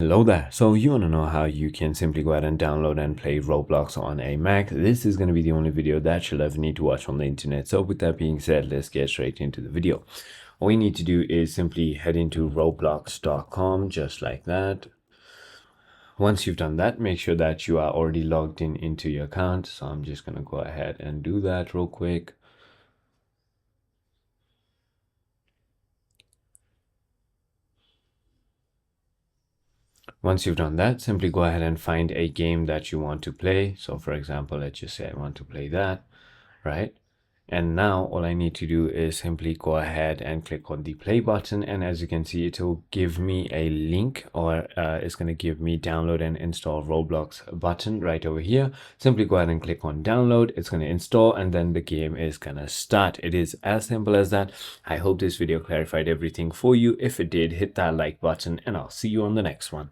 Hello there. So you want to know how you can simply go ahead and download and play Roblox on a Mac. This is going to be the only video that you'll ever need to watch on the internet. So with that being said, let's get straight into the video. All you need to do is simply head into roblox.com just like that. Once you've done that, make sure that you are already logged in into your account. So I'm just going to go ahead and do that real quick. Once you've done that, simply go ahead and find a game that you want to play. So for example, let's just say I want to play that, right? And now all I need to do is simply go ahead and click on the play button. And as you can see, it will give me a link, or it's going to give me download and install Roblox button right over here. Simply go ahead and click on download. It's going to install and then the game is going to start. It is as simple as that. I hope this video clarified everything for you. If it did, hit that like button and I'll see you on the next one.